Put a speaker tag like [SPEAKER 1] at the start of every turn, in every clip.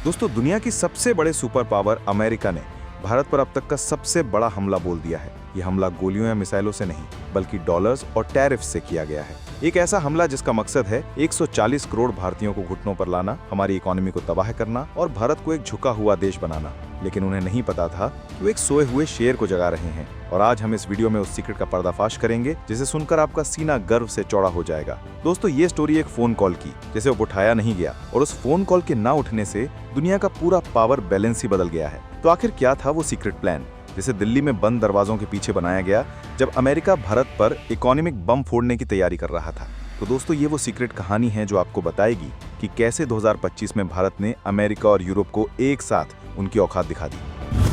[SPEAKER 1] दोस्तों, दुनिया की सबसे बड़े सुपर पावर अमेरिका ने भारत पर अब तक का सबसे बड़ा हमला बोल दिया है। ये हमला गोलियों या मिसाइलों से नहीं, बल्कि डॉलर्स और टैरिफ से किया गया है। एक ऐसा हमला जिसका मकसद है 140 करोड़ भारतीयों को घुटनों पर लाना, हमारी इकोनॉमी को तबाह करना और भारत को एक झुका हुआ देश बनाना। लेकिन उन्हें नहीं पता था कि वो एक सोए हुए शेर को जगा रहे हैं। और आज हम इस वीडियो में उस सीक्रेट का पर्दाफाश करेंगे, जिसे सुनकर आपका सीना गर्व से चौड़ा हो जाएगा। दोस्तों, ये स्टोरी एक फोन कॉल की, जिसे वो उठाया नहीं गया, और उस फोन कॉल के ना उठने से दुनिया का पूरा पावर बैलेंस ही बदल गया है। तो आखिर क्या था वो सीक्रेट प्लान, जिसे दिल्ली में बंद दरवाजों के पीछे बनाया गया जब अमेरिका भारत पर इकोनॉमिक बम फोड़ने की तैयारी कर रहा था? तो दोस्तों, ये वो सीक्रेट कहानी है जो आपको बताएगी कि कैसे 2025 में भारत ने अमेरिका और यूरोप को एक साथ उनकी औकात दिखा दी।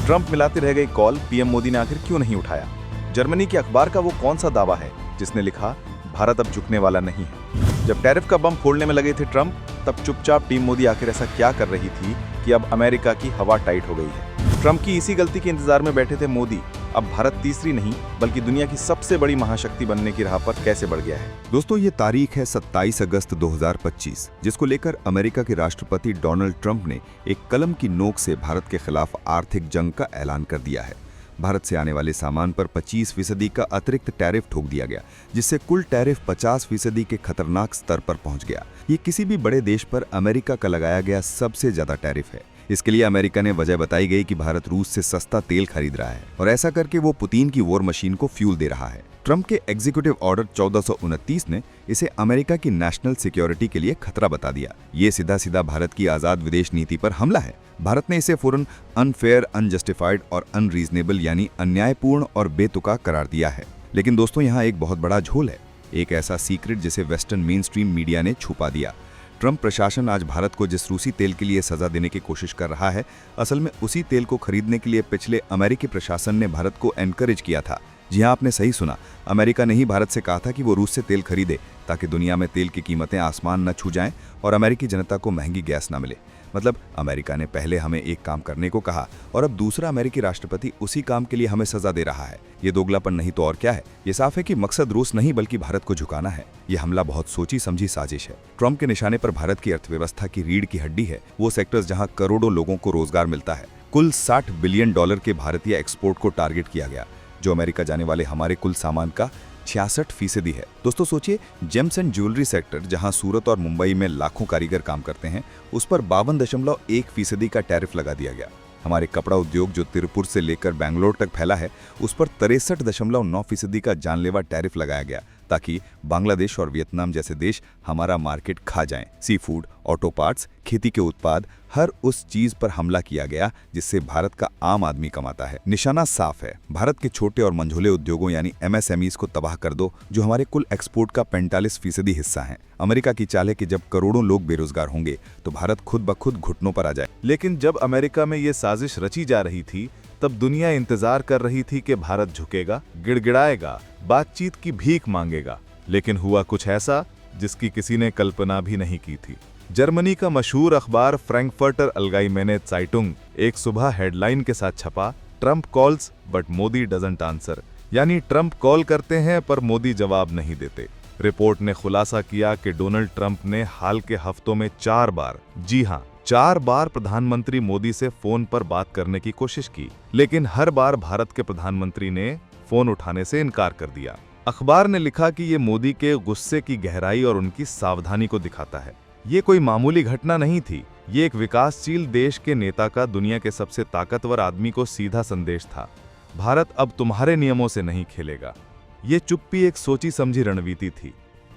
[SPEAKER 1] ट्रंप मिलाते रह गए कॉल, पीएम मोदी ने आखिर क्यों नहीं उठाया? जर्मनी के अखबार का वो कौन सा दावा है जिसने लिखा भारत अब झुकने वाला नहीं है? जब टैरिफ का बम फोड़ने में लगे थे ट्रंप, तब चुपचाप टीम मोदी आखिर ऐसा क्या कर रही थी कि अब अमेरिका की हवा टाइट हो गई है? ट्रंप की इसी गलती के इंतजार में बैठे थे मोदी। अब भारत तीसरी नहीं बल्कि दुनिया की सबसे बड़ी महाशक्ति बनने की राह पर कैसे बढ़ गया है?
[SPEAKER 2] दोस्तों, ये तारीख है 27 अगस्त 2025, जिसको लेकर अमेरिका के राष्ट्रपति डोनाल्ड ट्रंप ने एक कलम की नोक से भारत के खिलाफ आर्थिक जंग का ऐलान कर दिया है। भारत से आने वाले सामान पर 25% का अतिरिक्त टैरिफ ठोक दिया गया, जिससे कुल टैरिफ 50% के खतरनाक स्तर पर पहुंच गया। ये किसी भी बड़े देश पर अमेरिका का लगाया गया सबसे ज्यादा टैरिफ है। इसके लिए अमेरिका ने वजह बताई गई कि भारत रूस से सस्ता तेल खरीद रहा है और ऐसा करके वो पुतिन की वॉर मशीन को फ्यूल दे रहा है। ट्रंप के एग्जीक्यूटिव ऑर्डर 1429 ने इसे अमेरिका की नेशनल सिक्योरिटी के लिए खतरा बता दिया। ये सीधा सीधा भारत की आजाद विदेश नीति पर हमला है। भारत ने इसे फौरन अनफेयर, अनजस्टिफाइड और अनरीजनेबल यानी अन्यायपूर्ण और बेतुका करार दिया है। लेकिन दोस्तों, यहाँ एक बहुत बड़ा झोल है, एक ऐसा सीक्रेट जिसे वेस्टर्न मेन स्ट्रीम मीडिया ने छुपा दिया। ट्रंप प्रशासन आज भारत को जिस रूसी तेल के लिए सजा देने की कोशिश कर रहा है, असल में उसी तेल को खरीदने के लिए पिछले अमेरिकी प्रशासन ने भारत को एनकरेज किया था। जी हाँ, आपने सही सुना, अमेरिका ने ही भारत से कहा था कि वो रूस से तेल खरीदे ताकि दुनिया में तेल की कीमतें आसमान न छू जाएं और अमेरिकी जनता को महंगी गैस न मिले। मतलब अमेरिका ने पहले हमें एक काम करने को कहा और अब दूसरा अमेरिकी राष्ट्रपति उसी काम के लिए हमें सजा दे रहा है। ये दोगलापन नहीं तो और क्या है? ये साफ है कि मकसद रूस नहीं बल्कि भारत को झुकाना है। ये हमला बहुत सोची समझी साजिश है। ट्रंप के निशाने पर भारत की अर्थव्यवस्था की रीढ़ की हड्डी है, वो सेक्टर्स जहां करोड़ों लोगों को रोजगार मिलता है। कुल $60 बिलियन के भारतीय एक्सपोर्ट को टारगेट किया गया, जो अमेरिका जाने वाले हमारे कुल सामान का 66% है। दोस्तों सोचिए, जेम्स एंड ज्वेलरी सेक्टर जहां सूरत और मुंबई में लाखों कारीगर काम करते हैं, उस पर 52.1% का टैरिफ लगा दिया गया। हमारे कपड़ा उद्योग जो तिरुपुर से लेकर बैंगलोर तक फैला है, उस पर 63.9% का जानलेवा टैरिफ लगाया गया ताकि बांग्लादेश और वियतनाम जैसे देश हमारा मार्केट खा जाएं। सी फूड, ऑटो पार्ट्स, खेती के उत्पाद, हर उस चीज पर हमला किया गया जिससे भारत का आम आदमी कमाता है। निशाना साफ है, भारत के छोटे और मंझोले उद्योगों यानी MSMEs को तबाह कर दो, जो हमारे कुल एक्सपोर्ट का 45% हिस्सा है। अमेरिका की चाल है कि जब करोड़ों लोग बेरोजगार होंगे तो भारत खुद ब खुद घुटनों पर आ जाए।
[SPEAKER 1] लेकिन जब अमेरिका में ये साजिश रची जा रही थी, तब दुनिया इंतजार कर रही थी कि भारत झुकेगा, गिड़गिड़ाएगा, बातचीत की भीख मांगेगा। लेकिन हुआ कुछ ऐसा जिसकी किसी ने कल्पना भी नहीं की थी। जर्मनी का मशहूर अखबार फ्रैंकफर्टर अल्गाइमेने ज़ाइटुंग एक सुबह हेडलाइन के साथ छपा, Trump calls but Modi doesn't answer, यानी ट्रंप कॉल करते हैं पर मोदी जवाब नहीं देते। रिपोर्ट ने खुलासा किया कि डोनाल्ड ट्रंप ने हाल के हफ्तों में 4 बार, जी हां 4 बार प्रधानमंत्री मोदी से फोन पर बात करने की कोशिश की, लेकिन हर बार भारत के प्रधानमंत्री ने फोन उठाने से इनकार कर दिया। अखबार ने लिखा कि ये मोदी के गुस्से की गहराई और उनकी सावधानी को दिखाता है। ये कोई मामूली घटना नहीं थी, ये एक विकासशील देश के नेता का दुनिया के सबसे ताकतवर आदमी को सीधा संदेश था, भारत अब तुम्हारे नियमों से नहीं खेलेगा। ये चुप्पी एक सोची समझी रणनीति थी।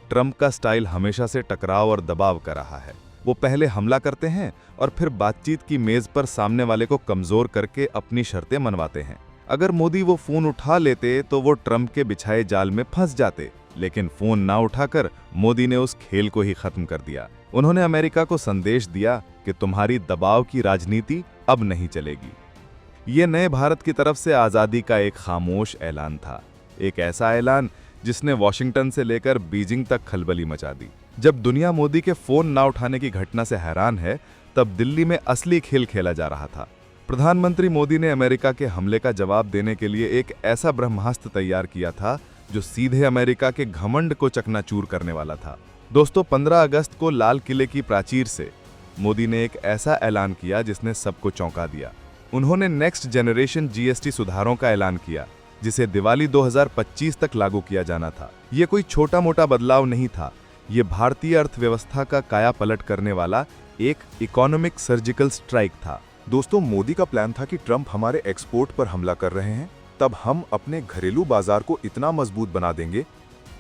[SPEAKER 1] ट्रंप का स्टाइल हमेशा से टकराव और दबाव का रहा है। वो पहले हमला करते हैं और फिर बातचीत की मेज पर सामने वाले को कमजोर करके अपनी शर्तें मनवाते हैं। अगर मोदी वो फोन उठा लेते तो वो ट्रंप के बिछाए जाल में फंस जाते, लेकिन फोन ना उठाकर मोदी ने उस खेल को ही खत्म कर दिया। उन्होंने अमेरिका को संदेश दिया कि तुम्हारी दबाव की राजनीति अब नहीं चलेगी। ये नए भारत की तरफ से आजादी का एक खामोश ऐलान था, एक ऐसा ऐलान जिसने वॉशिंगटन से लेकर बीजिंग तक खलबली मचा दी। जब दुनिया मोदी के फोन ना उठाने की घटना से हैरान है, तब दिल्ली में असली खेल खेला जा रहा था। प्रधानमंत्री मोदी ने अमेरिका के हमले का जवाब देने के लिए एक ऐसा ब्रह्मास्त्र तैयार किया था जो सीधे अमेरिका के घमंड को चकनाचूर करने वाला था। दोस्तों, 15 अगस्त को लाल किले की प्राचीर से मोदी ने एक ऐसा ऐलान किया जिसने सबको चौंका दिया। उन्होंने नेक्स्ट जनरेशन जीएसटी सुधारों का ऐलान किया, जिसे दिवाली 2025 तक लागू किया जाना था। ये कोई छोटा मोटा बदलाव नहीं था, ये भारतीय अर्थव्यवस्था का कायापलट करने वाला एक इकोनॉमिक सर्जिकल स्ट्राइक था।
[SPEAKER 3] दोस्तों, मोदी का प्लान था कि ट्रंप हमारे एक्सपोर्ट पर हमला कर रहे हैं, तब हम अपने घरेलू बाजार को इतना मजबूत बना देंगे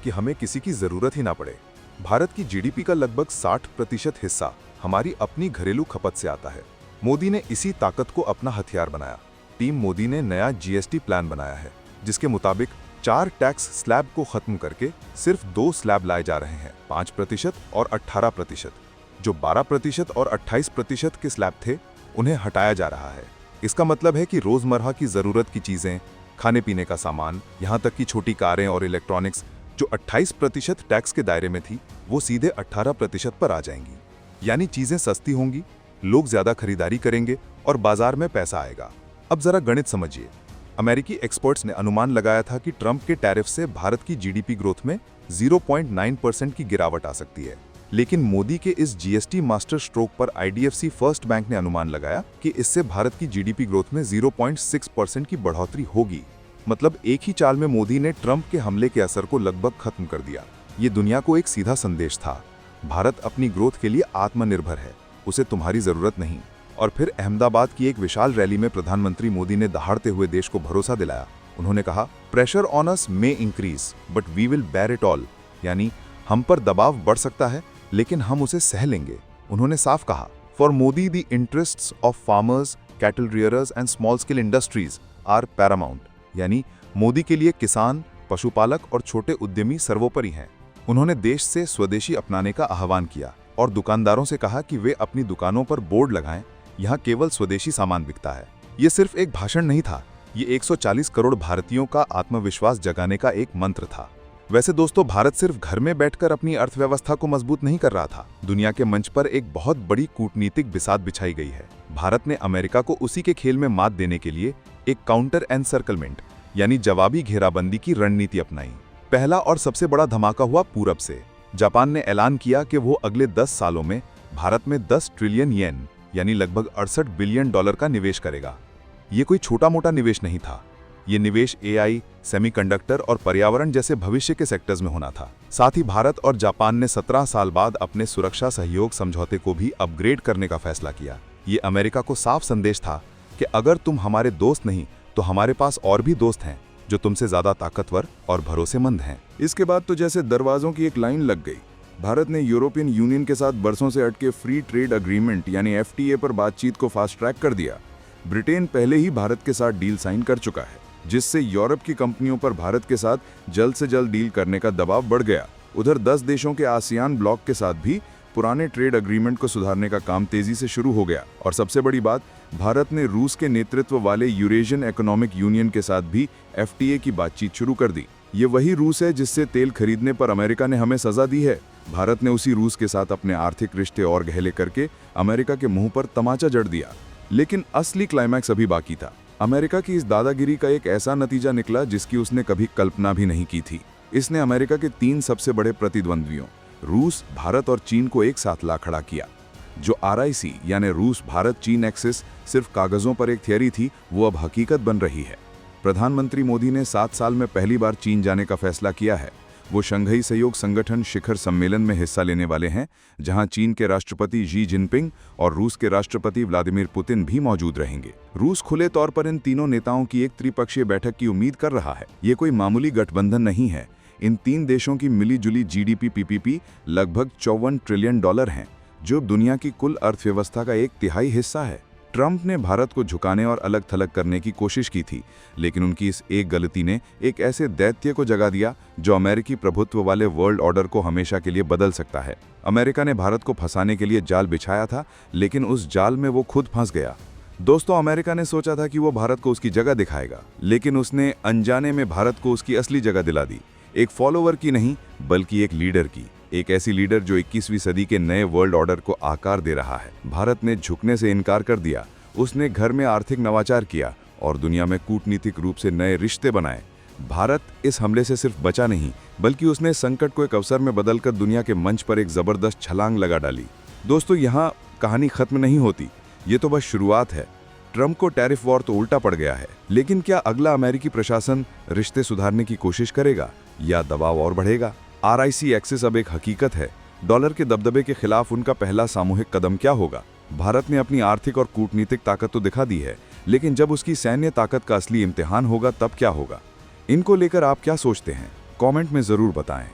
[SPEAKER 3] कि हमें किसी की जरूरत ही ना पड़े। भारत की जीडीपी का लगभग 60% हिस्सा हमारी अपनी घरेलू खपत से आता है। मोदी ने इसी ताकत को अपना हथियार बनाया। टीम मोदी ने नया जीएसटी प्लान बनाया है, जिसके मुताबिक 4 टैक्स स्लैब को खत्म करके सिर्फ 2 स्लैब लाए जा रहे हैं, 5% और 18%। जो 12% और 28% के स्लैब थे, उन्हें हटाया जा रहा है। इसका मतलब है कि रोजमर्रा की जरूरत की चीजें, खाने पीने का सामान, यहाँ तक कि छोटी कारें और इलेक्ट्रॉनिक्स जो 28% टैक्स के दायरे में थी, वो सीधे 18% पर आ जाएंगी। यानी चीजें सस्ती होंगी, लोग ज्यादा खरीदारी करेंगे और बाजार में पैसा आएगा। अब जरा गणित समझिए। अमेरिकी एक्सपर्ट्स ने अनुमान लगाया था कि ट्रंप के टैरिफ से भारत की जीडीपी ग्रोथ में 0.9% की गिरावट आ सकती है। लेकिन मोदी के इस जीएसटी मास्टर स्ट्रोक पर आईडीएफसी फर्स्ट बैंक ने अनुमान लगाया कि इससे भारत की जीडीपी ग्रोथ में 0.6% की बढ़ोतरी होगी। मतलब एक ही चाल में मोदी ने ट्रंप के हमले के असर को लगभग खत्म कर दिया। ये दुनिया को एक सीधा संदेश था, भारत अपनी ग्रोथ के लिए आत्मनिर्भर है, उसे तुम्हारी जरूरत नहीं। और फिर अहमदाबाद की एक विशाल रैली में प्रधानमंत्री मोदी ने दहाड़ते हुए देश को भरोसा दिलाया। उन्होंने कहा, pressure on us may increase but we will bear it all. यानी हम पर दबाव बढ़ सकता है, लेकिन हम उसे सह लेंगे। उन्होंने साफ कहा, for Modi the interests of farmers, cattle rearers and small scale industries are paramount. यानी मोदी के लिए किसान, पशुपालक और छोटे उद्यमी सर्वोपरि हैं। उन्होंने देश से स्वदेशी अपनाने का आह्वान किया और दुकानदारों से कहा कि वे अपनी दुकानों पर बोर्ड लगाएं, यहाँ केवल स्वदेशी सामान बिकता है। ये सिर्फ एक भाषण नहीं था, ये 140 करोड़ भारतीयों का आत्मविश्वास जगाने का एक मंत्र था। वैसे दोस्तों, भारत सिर्फ घर में बैठकर अपनी अर्थव्यवस्था को मजबूत नहीं कर रहा था। दुनिया के मंच पर एक बहुत बड़ी कूटनीतिक बिसात बिछाई गई है। भारत ने अमेरिका को उसी के खेल में मात देने के लिए एक काउंटर एनसर्कलमेंट यानी जवाबी घेराबंदी की रणनीति अपनाई। पहला और सबसे बड़ा धमाका हुआ पूरब से। जापान ने ऐलान किया कि वो अगले 10 सालों में भारत में 10 ट्रिलियन येन यानी लगभग 68 बिलियन डॉलर का निवेश करेगा। ये कोई छोटा मोटा निवेश नहीं था, ये निवेश एआई, सेमीकंडक्टर और पर्यावरण जैसे भविष्य के सेक्टर्स में होना था। साथ ही भारत और जापान ने 17 साल बाद अपने सुरक्षा सहयोग समझौते को भी अपग्रेड करने का फैसला किया। ये अमेरिका को साफ संदेश था कि अगर तुम हमारे दोस्त नहीं तो हमारे पास और भी दोस्त हैं जो तुमसे ज्यादा ताकतवर और भरोसेमंद हैं। इसके बाद तो जैसे दरवाजों की एक लाइन लग गई। भारत ने यूरोपियन यूनियन के साथ बरसों से अटके फ्री ट्रेड अग्रीमेंट यानी एफटीए पर बातचीत को फास्ट ट्रैक कर दिया। ब्रिटेन पहले ही भारत के साथ डील साइन कर चुका है, जिससे यूरोप की कंपनियों पर भारत के साथ जल्द से जल्द डील करने का दबाव बढ़ गया। उधर 10 देशों के आसियान ब्लॉक के साथ भी पुराने ट्रेड अग्रीमेंट को सुधारने का काम तेजी से शुरू हो गया। और सबसे बड़ी बात, भारत ने रूस के नेतृत्व वाले यूरेशियन इकोनॉमिक यूनियन के साथ भी एफटीए की बातचीत शुरू कर दी। ये वही रूस है जिससे तेल खरीदने पर अमेरिका ने हमें सजा दी है। भारत ने उसी रूस के साथ अपने आर्थिक रिश्ते और गहले करके अमेरिका के मुंह पर तमाचा जड़ दिया। लेकिन असली क्लाइमैक्स अभी बाकी था। अमेरिका की इस दादागिरी का एक ऐसा नतीजा निकला जिसकी उसने कभी कल्पना भी नहीं की थी। इसने अमेरिका के 3 सबसे बड़े प्रतिद्वंद्वियों रूस, भारत और चीन को एक साथ ला खड़ा किया। जो RIC यानी रूस भारत चीन एक्सिस सिर्फ कागजों पर एक थियरी थी, वो अब हकीकत बन रही है। प्रधानमंत्री मोदी ने 7 साल में पहली बार चीन जाने का फैसला किया है। वो शंघाई सहयोग संगठन शिखर सम्मेलन में हिस्सा लेने वाले हैं, जहां चीन के राष्ट्रपति शी जिनपिंग और रूस के राष्ट्रपति व्लादिमीर पुतिन भी मौजूद रहेंगे। रूस खुले तौर पर इन तीनों नेताओं की एक त्रिपक्षीय बैठक की उम्मीद कर रहा है। ये कोई मामूली गठबंधन नहीं है। इन 3 देशों की मिली-जुली जीडीपी PPP लगभग $54 ट्रिलियन है, जो दुनिया की कुल अर्थव्यवस्था का 1/3 हिस्सा है। ट्रंप ने भारत को झुकाने और अलग थलग करने की कोशिश की थी, लेकिन उनकी इस एक गलती ने एक ऐसे दैत्य को जगा दिया जो अमेरिकी प्रभुत्व वाले वर्ल्ड ऑर्डर को हमेशा के लिए बदल सकता है। अमेरिका ने भारत को फंसाने के लिए जाल बिछाया था, लेकिन उस जाल में वो खुद फंस गया। दोस्तों, अमेरिका ने सोचा था कि वो भारत को उसकी जगह दिखाएगा, लेकिन उसने अनजाने में भारत को उसकी असली जगह दिला दी। एक फॉलोवर की नहीं, बल्कि एक लीडर की। एक ऐसी लीडर जो 21वीं सदी के नए वर्ल्ड ऑर्डर को आकार दे रहा है। भारत ने झुकने से इनकार कर दिया। उसने घर में आर्थिक नवाचार किया और दुनिया में कूटनीतिक रूप से नए रिश्ते बनाए। भारत इस हमले से सिर्फ बचा नहीं, बल्कि उसने संकट को एक अवसर में बदलकर दुनिया के मंच पर एक जबरदस्त छलांग लगा डाली। दोस्तों, यहाँ
[SPEAKER 2] कहानी खत्म नहीं होती, ये तो बस शुरुआत है। ट्रंप को टैरिफ वॉर तो उल्टा पड़ गया है, लेकिन क्या अगला अमेरिकी प्रशासन रिश्ते सुधारने की कोशिश करेगा या दबाव और बढ़ेगा? RIC एक्सिस अब एक हकीकत है। डॉलर के दबदबे के खिलाफ उनका पहला सामूहिक कदम क्या होगा? भारत ने अपनी आर्थिक और कूटनीतिक ताकत तो दिखा दी है, लेकिन जब उसकी सैन्य ताकत का असली इम्तिहान होगा तब क्या होगा? इनको लेकर आप क्या सोचते हैं? कमेंट में जरूर बताएं।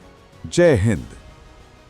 [SPEAKER 2] जय हिंद।